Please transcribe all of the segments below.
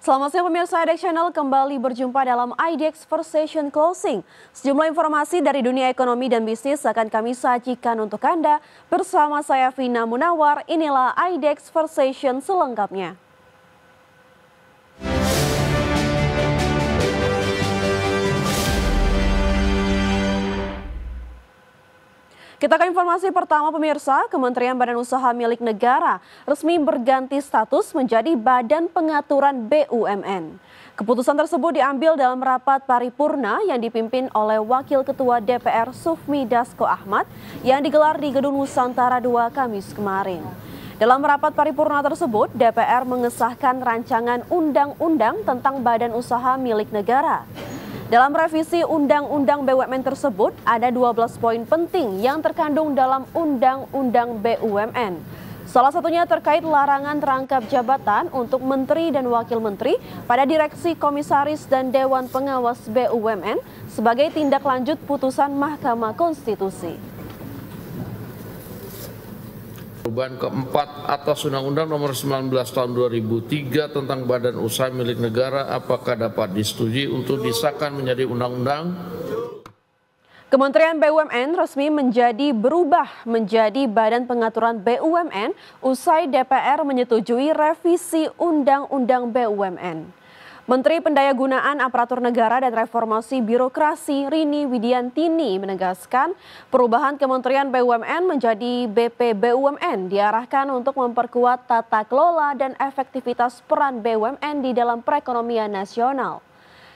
Selamat siang pemirsa IDX Channel, kembali berjumpa dalam IDX First Session Closing. Sejumlah informasi dari dunia ekonomi dan bisnis akan kami sajikan untuk Anda. Bersama saya Vina Munawar, inilah IDX First Session selengkapnya. Kita ke informasi pertama pemirsa, Kementerian Badan Usaha Milik Negara resmi berganti status menjadi Badan Pengaturan BUMN. Keputusan tersebut diambil dalam rapat paripurna yang dipimpin oleh Wakil Ketua DPR Sufmi Dasko Ahmad yang digelar di Gedung Nusantara II Kamis kemarin. Dalam rapat paripurna tersebut, DPR mengesahkan rancangan undang-undang tentang Badan Usaha Milik Negara. Dalam revisi Undang-Undang BUMN tersebut, ada 12 poin penting yang terkandung dalam Undang-Undang BUMN. Salah satunya terkait larangan terangkap jabatan untuk menteri dan wakil menteri pada direksi, komisaris, dan Dewan Pengawas BUMN sebagai tindak lanjut putusan Mahkamah Konstitusi. Perubahan keempat atas Undang-Undang Nomor 19 Tahun 2003 tentang Badan Usaha Milik Negara apakah dapat disetujui untuk disahkan menjadi undang-undang? Kementerian BUMN resmi berubah menjadi Badan Pengaturan BUMN usai DPR menyetujui revisi Undang-Undang BUMN. Menteri Pendayagunaan Aparatur Negara dan Reformasi Birokrasi Rini Widiantini menegaskan perubahan Kementerian BUMN menjadi BP BUMN diarahkan untuk memperkuat tata kelola dan efektivitas peran BUMN di dalam perekonomian nasional.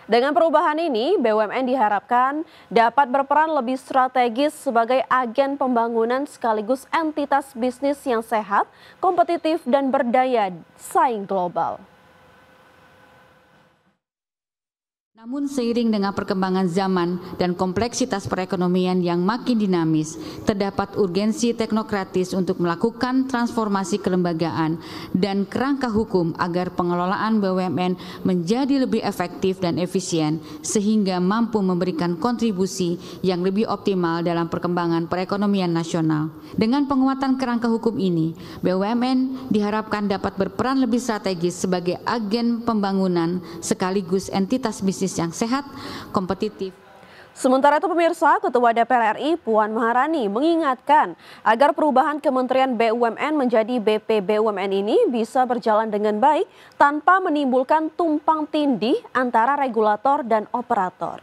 Dengan perubahan ini, BUMN diharapkan dapat berperan lebih strategis sebagai agen pembangunan sekaligus entitas bisnis yang sehat, kompetitif, dan berdaya saing global. Namun seiring dengan perkembangan zaman dan kompleksitas perekonomian yang makin dinamis, terdapat urgensi teknokratis untuk melakukan transformasi kelembagaan dan kerangka hukum agar pengelolaan BUMN menjadi lebih efektif dan efisien sehingga mampu memberikan kontribusi yang lebih optimal dalam perkembangan perekonomian nasional. Dengan penguatan kerangka hukum ini, BUMN diharapkan dapat berperan lebih strategis sebagai agen pembangunan sekaligus entitas bisnis yang sehat, kompetitif. Sementara itu pemirsa, Ketua DPR RI Puan Maharani mengingatkan agar perubahan Kementerian BUMN menjadi BP BUMN ini bisa berjalan dengan baik tanpa menimbulkan tumpang tindih antara regulator dan operator.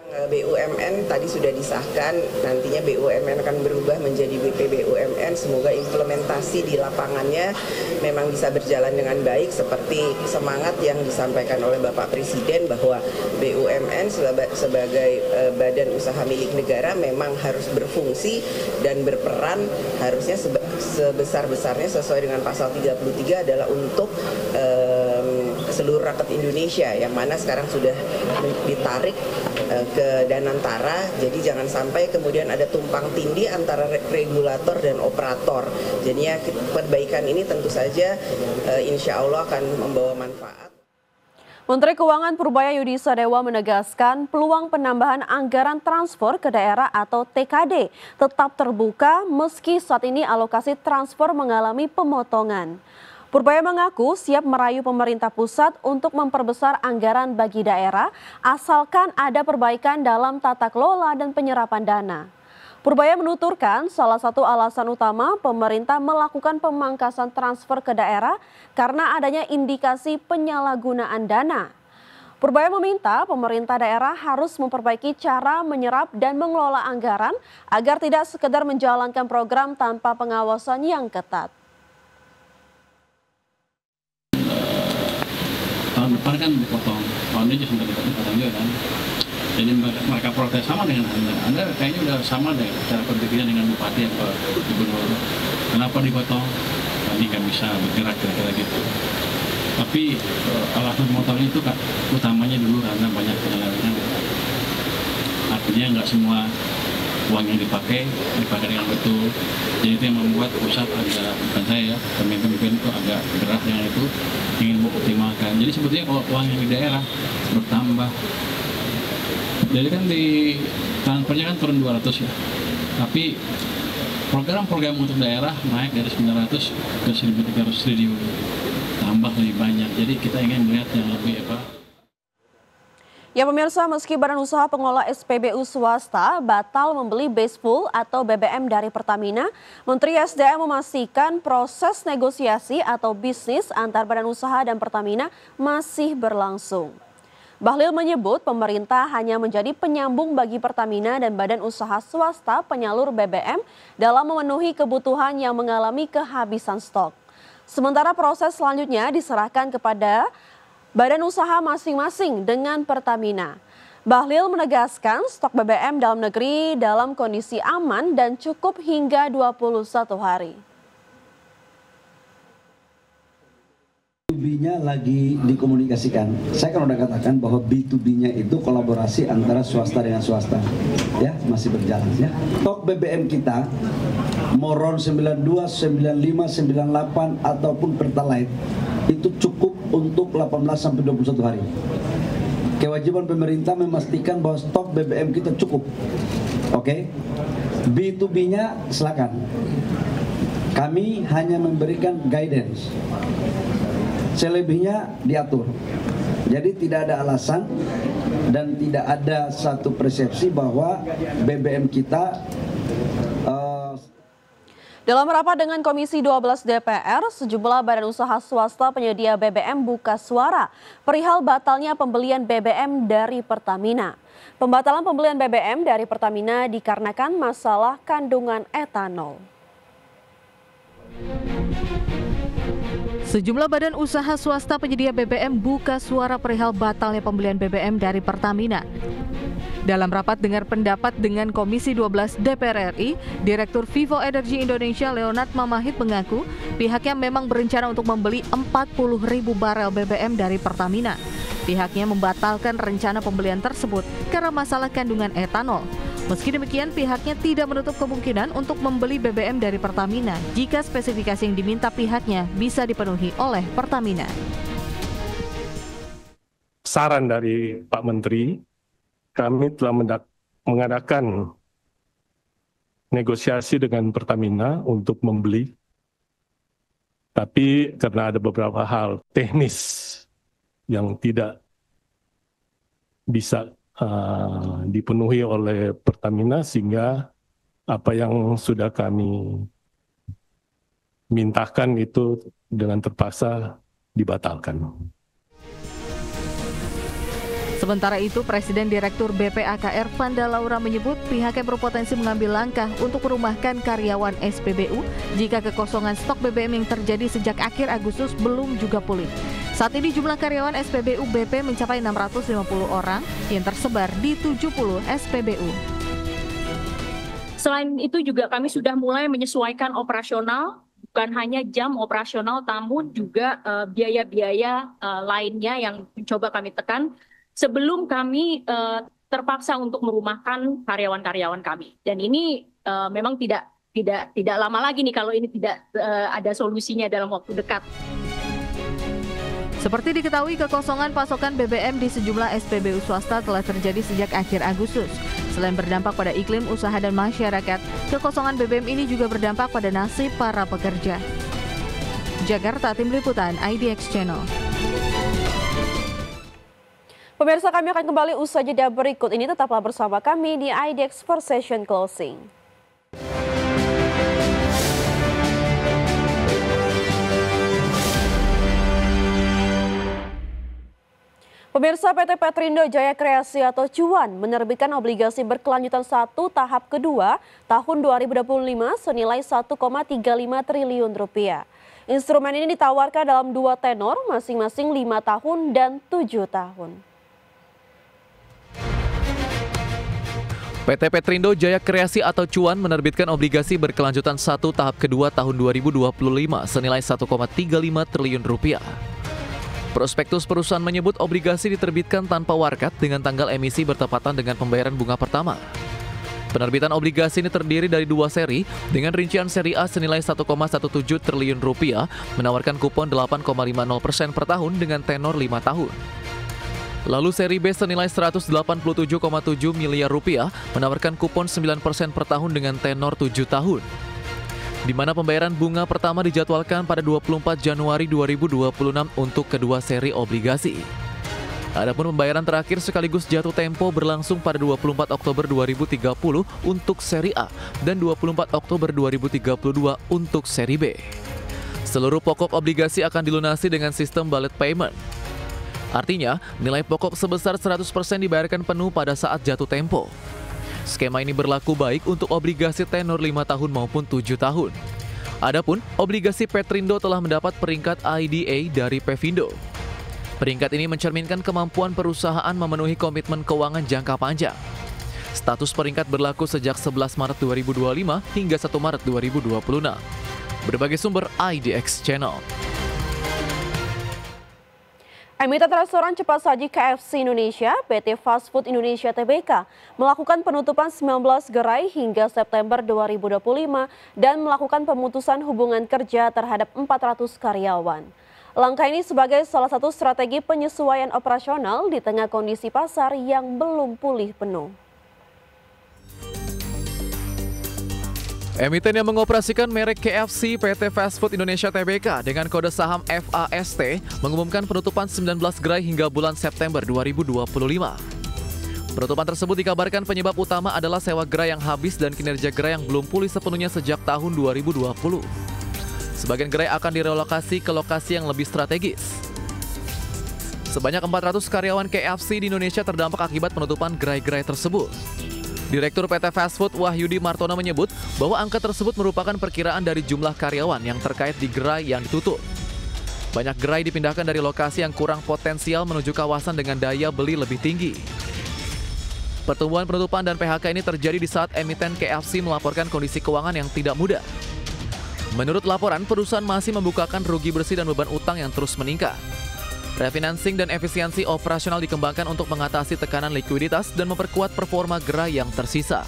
BUMN tadi sudah disahkan, nantinya BUMN akan berubah menjadi BP BUMN. Semoga implementasi di lapangannya memang bisa berjalan dengan baik seperti semangat yang disampaikan oleh Bapak Presiden bahwa BUMN sebagai badan usaha milik negara memang harus berfungsi dan berperan harusnya sebesar-besarnya sesuai dengan pasal 33 adalah untuk seluruh rakyat Indonesia yang mana sekarang sudah ditarik ke Danantara, jadi jangan sampai kemudian ada tumpang tindih antara regulator dan operator. Jadinya perbaikan ini tentu saja insya Allah akan membawa manfaat. Menteri Keuangan Purbaya Yudhisa Dewa menegaskan peluang penambahan anggaran transfer ke daerah atau TKD tetap terbuka meski saat ini alokasi transfer mengalami pemotongan. Purbaya mengaku siap merayu pemerintah pusat untuk memperbesar anggaran bagi daerah asalkan ada perbaikan dalam tata kelola dan penyerapan dana. Purbaya menuturkan salah satu alasan utama pemerintah melakukan pemangkasan transfer ke daerah karena adanya indikasi penyalahgunaan dana. Purbaya meminta pemerintah daerah harus memperbaiki cara menyerap dan mengelola anggaran agar tidak sekedar menjalankan program tanpa pengawasan yang ketat. Tahun depan kan dipotong, tahun ini sudah dipotong juga kan. Jadi mereka protes sama dengan Anda kayaknya udah sama deh cara berpikirnya dengan bupati atau gubernur. Kenapa dipotong? Ini nggak bisa bergerak kira-kira gitu. Tapi alasan memotongnya itu utamanya dulu karena banyak penyelewengan. Artinya nggak semua uang yang dipakai dengan betul. Jadi itu yang membuat pusat agak, bukan saya ya, pemimpin itu agak gerah dengan itu, ingin mengoptimalkan. Jadi sebetulnya uang yang di daerah bertambah. Jadi kan di transfernya kan turun 200 ya. Tapi program-program untuk daerah naik dari 900 ke 1.300 triliun. Tambah lebih banyak. Jadi kita ingin melihat yang lebih Ya pemirsa, meski Badan Usaha Pengelola SPBU swasta batal membeli base fuel atau BBM dari Pertamina, Menteri SDM memastikan proses negosiasi atau bisnis antar Badan Usaha dan Pertamina masih berlangsung. Bahlil menyebut pemerintah hanya menjadi penyambung bagi Pertamina dan Badan Usaha Swasta penyalur BBM dalam memenuhi kebutuhan yang mengalami kehabisan stok. Sementara proses selanjutnya diserahkan kepada Badan Usaha masing-masing dengan Pertamina. Bahlil menegaskan stok BBM dalam negeri dalam kondisi aman dan cukup hingga 21 hari. B2B-nya lagi dikomunikasikan. Saya kan udah katakan bahwa B2B-nya itu kolaborasi antara swasta dengan swasta. Ya, masih berjalan ya. Stok BBM kita Moron 92, 95, 98 ataupun Pertalite itu cukup untuk 18 sampai 21 hari. Kewajiban pemerintah memastikan bahwa stok BBM kita cukup. Oke. B2B-nya silakan. Kami hanya memberikan guidance. Selebihnya diatur. Jadi tidak ada alasan dan tidak ada satu persepsi bahwa BBM kita Dalam rapat dengan Komisi 12 DPR, sejumlah badan usaha swasta penyedia BBM buka suara perihal batalnya pembelian BBM dari Pertamina. Pembatalan pembelian BBM dari Pertamina dikarenakan masalah kandungan etanol. Sejumlah badan usaha swasta penyedia BBM buka suara perihal batalnya pembelian BBM dari Pertamina. Dalam rapat dengar pendapat dengan Komisi 12 DPR RI, Direktur Vivo Energy Indonesia Leonard Mamahit mengaku pihaknya memang berencana untuk membeli 40.000 barel BBM dari Pertamina. Pihaknya membatalkan rencana pembelian tersebut karena masalah kandungan etanol. Meski demikian, pihaknya tidak menutup kemungkinan untuk membeli BBM dari Pertamina jika spesifikasi yang diminta pihaknya bisa dipenuhi oleh Pertamina. Saran dari Pak Menteri, kami telah mengadakan negosiasi dengan Pertamina untuk membeli, tapi karena ada beberapa hal teknis yang tidak bisa dipenuhi oleh Pertamina, sehingga apa yang sudah kami mintakan itu dengan terpaksa dibatalkan. Sementara itu, Presiden Direktur BPAKR Vanda Laura menyebut pihaknya berpotensi mengambil langkah untuk merumahkan karyawan SPBU jika kekosongan stok BBM yang terjadi sejak akhir Agustus belum juga pulih. Saat ini jumlah karyawan SPBU BP mencapai 650 orang yang tersebar di 70 SPBU. Selain itu juga kami sudah mulai menyesuaikan operasional, bukan hanya jam operasional, namun juga biaya-biaya lainnya yang mencoba kami tekan sebelum kami terpaksa untuk merumahkan karyawan-karyawan kami. Dan ini memang tidak lama lagi nih kalau ini tidak ada solusinya dalam waktu dekat. Seperti diketahui, kekosongan pasokan BBM di sejumlah SPBU swasta telah terjadi sejak akhir Agustus. Selain berdampak pada iklim usaha dan masyarakat, kekosongan BBM ini juga berdampak pada nasib para pekerja. Jakarta, Tim Liputan IDX Channel. Pemirsa, kami akan kembali usai jeda berikut ini. Tetaplah bersama kami di IDX for Session Closing. Pemirsa, PT Petrindo Jaya Kreasi atau Cuan menerbitkan obligasi berkelanjutan 1 tahap kedua tahun 2025 senilai 1,35 triliun rupiah. Instrumen ini ditawarkan dalam 2 tenor, masing-masing 5 tahun dan 7 tahun. PT Petrindo Jaya Kreasi atau Cuan menerbitkan obligasi berkelanjutan 1 tahap kedua tahun 2025 senilai 1,35 triliun rupiah. Prospektus perusahaan menyebut obligasi diterbitkan tanpa warkat dengan tanggal emisi bertepatan dengan pembayaran bunga pertama. Penerbitan obligasi ini terdiri dari 2 seri dengan rincian seri A senilai 1,17 triliun rupiah menawarkan kupon 8,50% per tahun dengan tenor 5 tahun. Lalu seri B senilai 187,7 miliar rupiah menawarkan kupon 9% per tahun dengan tenor 7 tahun. di mana pembayaran bunga pertama dijadwalkan pada 24 Januari 2026 untuk kedua seri obligasi. Adapun pembayaran terakhir sekaligus jatuh tempo berlangsung pada 24 Oktober 2030 untuk seri A dan 24 Oktober 2032 untuk seri B. Seluruh pokok obligasi akan dilunasi dengan sistem bullet payment. Artinya, nilai pokok sebesar 100% dibayarkan penuh pada saat jatuh tempo. Skema ini berlaku baik untuk obligasi tenor 5 tahun maupun 7 tahun. Adapun, obligasi Petrindo telah mendapat peringkat IDA dari Pevindo. Peringkat ini mencerminkan kemampuan perusahaan memenuhi komitmen keuangan jangka panjang. Status peringkat berlaku sejak 11 Maret 2025 hingga 1 Maret 2026. Berbagai sumber IDX Channel. Emiten restoran cepat saji KFC Indonesia, PT Fast Food Indonesia Tbk, melakukan penutupan 19 gerai hingga September 2025 dan melakukan pemutusan hubungan kerja terhadap 400 karyawan. Langkah ini sebagai salah satu strategi penyesuaian operasional di tengah kondisi pasar yang belum pulih penuh. Emiten yang mengoperasikan merek KFC PT Fast Food Indonesia Tbk dengan kode saham FAST mengumumkan penutupan 19 gerai hingga bulan September 2025. Penutupan tersebut dikabarkan penyebab utama adalah sewa gerai yang habis dan kinerja gerai yang belum pulih sepenuhnya sejak tahun 2020. Sebagian gerai akan direlokasi ke lokasi yang lebih strategis. Sebanyak 400 karyawan KFC di Indonesia terdampak akibat penutupan gerai-gerai tersebut. Direktur PT Fast Food Wahyudi Martono menyebut bahwa angka tersebut merupakan perkiraan dari jumlah karyawan yang terkait di gerai yang ditutup. Banyak gerai dipindahkan dari lokasi yang kurang potensial menuju kawasan dengan daya beli lebih tinggi. Pertumbuhan penutupan dan PHK ini terjadi di saat emiten KFC melaporkan kondisi keuangan yang tidak mudah. Menurut laporan, perusahaan masih membukakan rugi bersih dan beban utang yang terus meningkat. Refinancing dan efisiensi operasional dikembangkan untuk mengatasi tekanan likuiditas dan memperkuat performa gerai yang tersisa.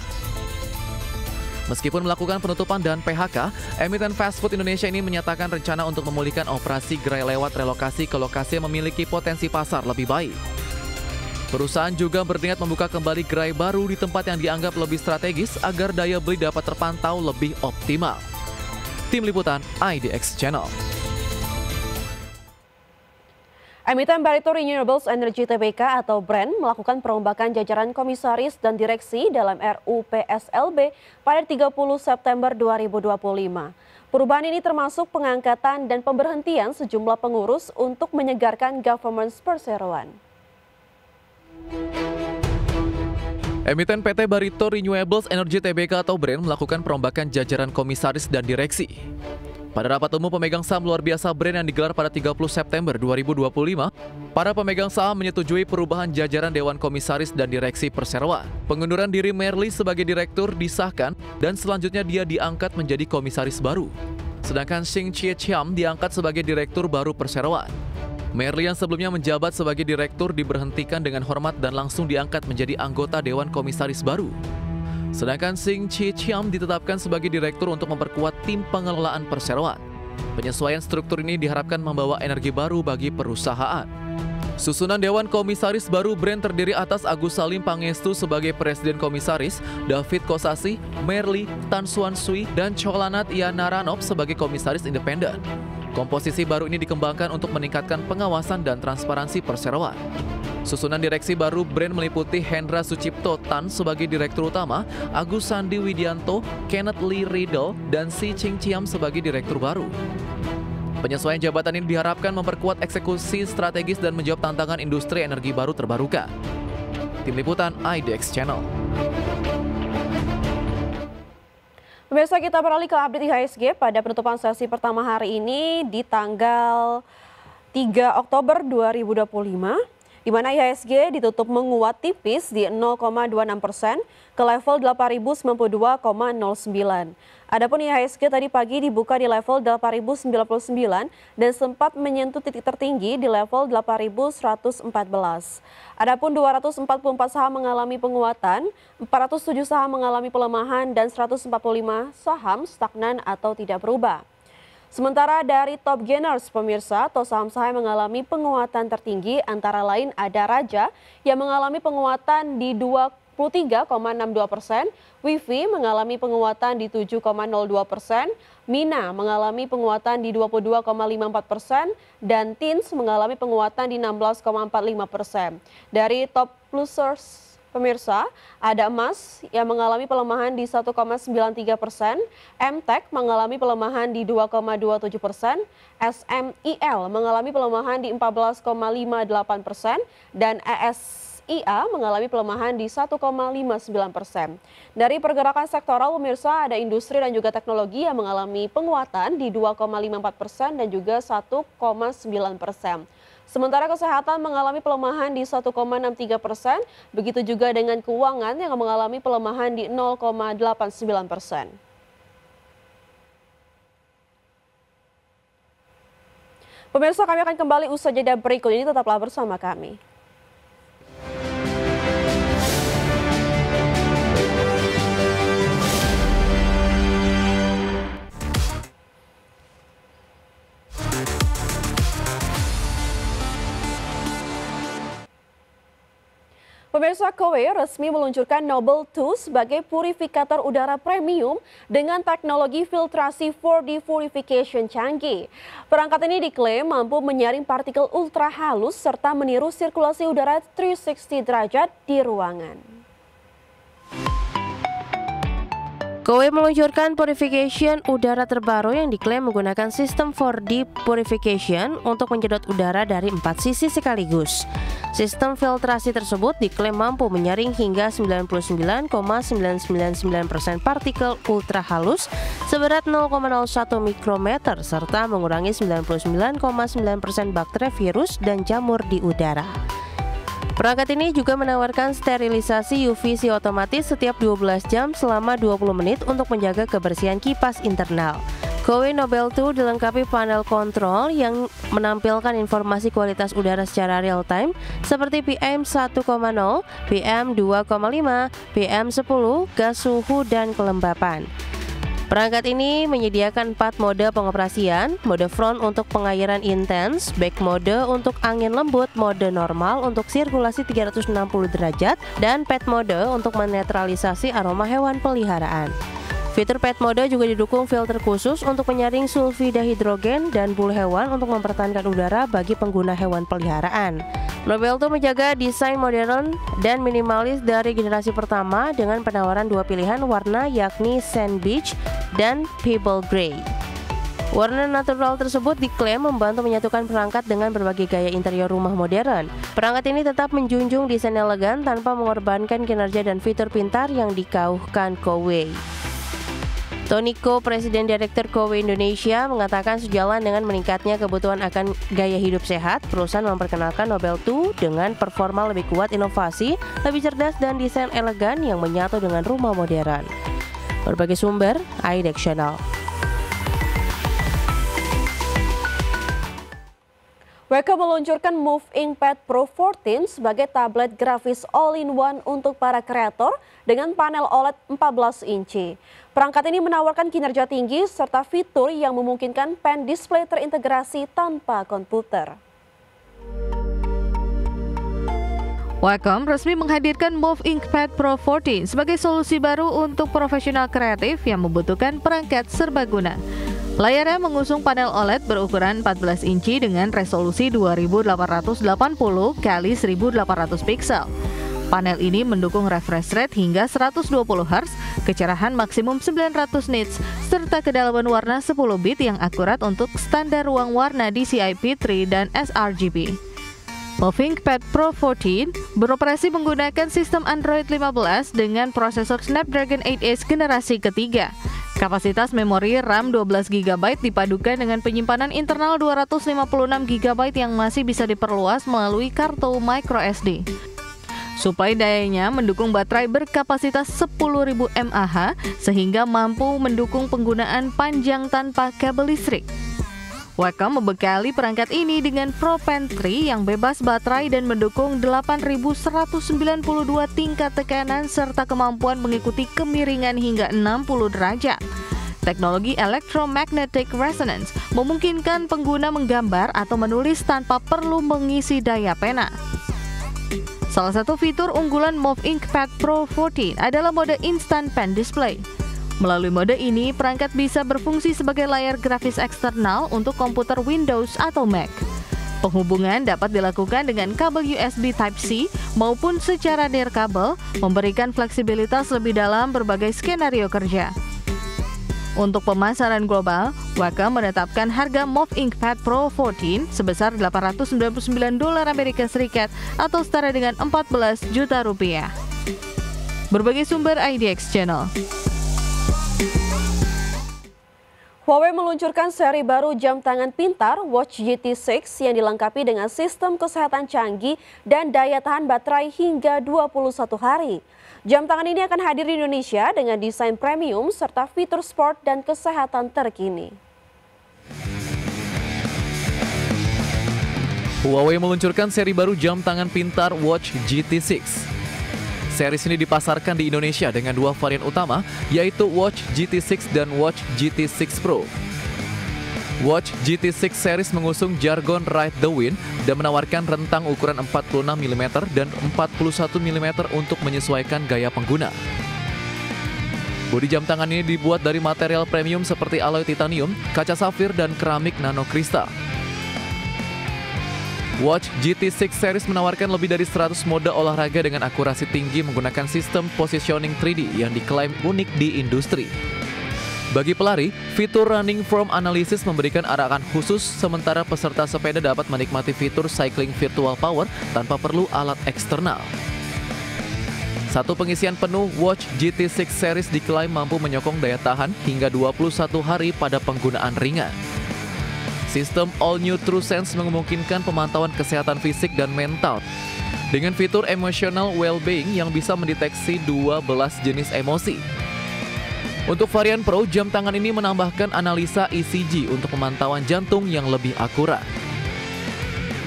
Meskipun melakukan penutupan dan PHK, emiten Fast Food Indonesia ini menyatakan rencana untuk memulihkan operasi gerai lewat relokasi ke lokasi yang memiliki potensi pasar lebih baik. Perusahaan juga berniat membuka kembali gerai baru di tempat yang dianggap lebih strategis agar daya beli dapat terpantau lebih optimal. Tim Liputan IDX Channel. Emiten Barito Renewables Energy Tbk atau BREN melakukan perombakan jajaran komisaris dan direksi dalam RUU PSLB pada 30 September 2025. Perubahan ini termasuk pengangkatan dan pemberhentian sejumlah pengurus untuk menyegarkan governance perseroan. Emiten PT Barito Renewables Energy Tbk atau BREN melakukan perombakan jajaran komisaris dan direksi. Pada rapat umum pemegang saham luar biasa BREN yang digelar pada 30 September 2025, para pemegang saham menyetujui perubahan jajaran Dewan Komisaris dan Direksi Perseroan. Pengunduran diri Merli sebagai direktur disahkan dan selanjutnya dia diangkat menjadi komisaris baru. Sedangkan Sing Chie Chiam diangkat sebagai direktur baru Perseroan. Merli yang sebelumnya menjabat sebagai direktur diberhentikan dengan hormat dan langsung diangkat menjadi anggota Dewan Komisaris baru. Sedangkan Sing Chie Chiam ditetapkan sebagai direktur untuk memperkuat tim pengelolaan perseroan. Penyesuaian struktur ini diharapkan membawa energi baru bagi perusahaan. Susunan Dewan Komisaris baru BREN terdiri atas Agus Salim Pangestu sebagai Presiden Komisaris, David Kosasi, Merli, Tan Suan Sui, dan Cholanat Ianaranop sebagai Komisaris Independen. Komposisi baru ini dikembangkan untuk meningkatkan pengawasan dan transparansi perseroan. Susunan direksi baru BREN meliputi Hendra Sucipto Tan sebagai Direktur Utama, Agus Sandi Widianto, Kenneth Lee Riddle, dan Si Ching Chiam sebagai Direktur baru. Penyesuaian jabatan ini diharapkan memperkuat eksekusi strategis dan menjawab tantangan industri energi baru terbarukan. Tim Liputan IDX Channel. Pemirsa, kita beralih ke update IHSG pada penutupan sesi pertama hari ini di tanggal 3 Oktober 2025. Di mana IHSG ditutup menguat tipis di 0,26% ke level 8.092,09. Adapun IHSG tadi pagi dibuka di level 8.099 dan sempat menyentuh titik tertinggi di level 8.114. Adapun 244 saham mengalami penguatan, 407 saham mengalami pelemahan dan 145 saham stagnan atau tidak berubah. Sementara dari top gainers pemirsa atau saham-saham mengalami penguatan tertinggi antara lain ada Raja yang mengalami penguatan di 20,9%, 53,62%, Wifi mengalami penguatan di 7,02%, Mina mengalami penguatan di 22,54%, dan Teens mengalami penguatan di 16,45%. Dari top plusers pemirsa, ada emas yang mengalami pelemahan di 1,93%, MTech mengalami pelemahan di 2,27%, SMIL mengalami pelemahan di 14,58%, dan ESIA mengalami pelemahan di 1,59%. Dari pergerakan sektoral pemirsa, ada industri dan juga teknologi yang mengalami penguatan di 2,54% dan juga 1,9%. Sementara kesehatan mengalami pelemahan di 1,63%, begitu juga dengan keuangan yang mengalami pelemahan di 0,89%. Pemirsa, kami akan kembali usai jeda berikut ini, tetaplah bersama kami. Pemirsa, KOWE resmi meluncurkan Noble 2 sebagai purifikator udara premium dengan teknologi filtrasi 4D purification canggih. Perangkat ini diklaim mampu menyaring partikel ultra halus serta meniru sirkulasi udara 360 derajat di ruangan. KOWE meluncurkan purification udara terbaru yang diklaim menggunakan sistem 4D purification untuk menyedot udara dari 4 sisi sekaligus. Sistem filtrasi tersebut diklaim mampu menyaring hingga 99,999% partikel ultra halus seberat 0,01 mikrometer serta mengurangi 99,9% bakteri, virus, dan jamur di udara. Perangkat ini juga menawarkan sterilisasi UVC otomatis setiap 12 jam selama 20 menit untuk menjaga kebersihan kipas internal. KOWE Noble 2 dilengkapi panel kontrol yang menampilkan informasi kualitas udara secara real time seperti PM 1,0, PM 2,5, PM 10, gas suhu, dan kelembapan. Perangkat ini menyediakan 4 mode pengoperasian, mode front untuk pengairan intens, back mode untuk angin lembut, mode normal untuk sirkulasi 360 derajat, dan pet mode untuk menetralisasi aroma hewan peliharaan. Fitur pet mode juga didukung filter khusus untuk menyaring sulfida hidrogen dan bulu hewan untuk mempertahankan udara bagi pengguna hewan peliharaan. Noble 2 menjaga desain modern dan minimalis dari generasi pertama dengan penawaran 2 pilihan warna yakni Sand Beige dan Pebble Grey. Warna natural tersebut diklaim membantu menyatukan perangkat dengan berbagai gaya interior rumah modern. Perangkat ini tetap menjunjung desain elegan tanpa mengorbankan kinerja dan fitur pintar yang dikauhkan KOWE. Tony Ko, Presiden Direktur KOWE Indonesia, mengatakan sejalan dengan meningkatnya kebutuhan akan gaya hidup sehat, perusahaan memperkenalkan Noble 2 dengan performa lebih kuat, inovasi, lebih cerdas, dan desain elegan yang menyatu dengan rumah modern. Berbagai sumber, IDEX Channel. WK meluncurkan Move Inkpad Pro 14 sebagai tablet grafis all-in-one untuk para kreator dengan panel OLED 14 inci. Perangkat ini menawarkan kinerja tinggi serta fitur yang memungkinkan pen display terintegrasi tanpa komputer. Wacom resmi menghadirkan Move Inkpad Pro 14 sebagai solusi baru untuk profesional kreatif yang membutuhkan perangkat serbaguna. Layarnya mengusung panel OLED berukuran 14 inci dengan resolusi 2880 x 1800 piksel. Panel ini mendukung refresh rate hingga 120 Hz, kecerahan maksimum 900 nits, serta kedalaman warna 10 bit yang akurat untuk standar ruang warna DCI P3 dan sRGB. Move Inkpad Pro 14 beroperasi menggunakan sistem Android 15 dengan prosesor Snapdragon 8 Ace generasi ketiga. Kapasitas memori RAM 12 GB dipadukan dengan penyimpanan internal 256 GB yang masih bisa diperluas melalui kartu microSD. Suplai dayanya mendukung baterai berkapasitas 10.000 mAh sehingga mampu mendukung penggunaan panjang tanpa kabel listrik. Wacom membekali perangkat ini dengan Pro Pen 3 yang bebas baterai dan mendukung 8.192 tingkat tekanan serta kemampuan mengikuti kemiringan hingga 60 derajat. Teknologi Electromagnetic Resonance memungkinkan pengguna menggambar atau menulis tanpa perlu mengisi daya pena. Salah satu fitur unggulan Move InkPad Pro 14 adalah mode Instant Pen Display. Melalui mode ini, perangkat bisa berfungsi sebagai layar grafis eksternal untuk komputer Windows atau Mac. Penghubungan dapat dilakukan dengan kabel USB Type-C maupun secara nirkabel, memberikan fleksibilitas lebih dalam berbagai skenario kerja. Untuk pemasaran global, Wacom menetapkan harga Move InkPad Pro 14 sebesar $899 atau setara dengan 14 juta rupiah. Berbagai sumber IDX Channel. Huawei meluncurkan seri baru jam tangan pintar Watch GT6 yang dilengkapi dengan sistem kesehatan canggih dan daya tahan baterai hingga 21 hari. Jam tangan ini akan hadir di Indonesia dengan desain premium serta fitur sport dan kesehatan terkini. Huawei meluncurkan seri baru jam tangan pintar Watch GT6. Series ini dipasarkan di Indonesia dengan dua varian utama, yaitu Watch GT6 dan Watch GT6 Pro. Watch GT6 series mengusung jargon Ride the Wind dan menawarkan rentang ukuran 46 mm dan 41 mm untuk menyesuaikan gaya pengguna. Bodi jam tangan ini dibuat dari material premium seperti alloy titanium, kaca safir, dan keramik nanokristal. Watch GT6 series menawarkan lebih dari 100 mode olahraga dengan akurasi tinggi menggunakan sistem positioning 3D yang diklaim unik di industri. Bagi pelari, fitur Running Form Analysis memberikan arahan khusus, sementara peserta sepeda dapat menikmati fitur Cycling Virtual Power tanpa perlu alat eksternal. Satu pengisian penuh Watch GT6 series diklaim mampu menyokong daya tahan hingga 21 hari pada penggunaan ringan. Sistem All New TrueSense memungkinkan pemantauan kesehatan fisik dan mental dengan fitur Emotional Wellbeing yang bisa mendeteksi 12 jenis emosi. Untuk varian Pro, jam tangan ini menambahkan analisa ECG untuk pemantauan jantung yang lebih akurat.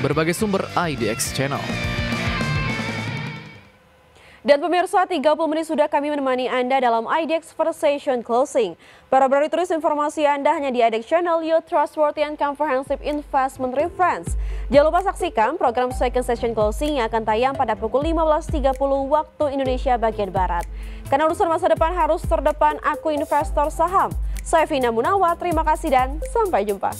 Berbagai sumber IDX Channel. Dan pemirsa, 30 menit sudah kami menemani Anda dalam IDX Session Closing. Para berani tulis informasi Anda hanya di IDX Channel, your trustworthy and comprehensive investment reference. Jangan lupa saksikan program Second Session Closing yang akan tayang pada pukul 15.30 waktu Indonesia bagian Barat. Karena urusan masa depan harus terdepan, aku investor saham. Saya Vina Munawar, terima kasih dan sampai jumpa.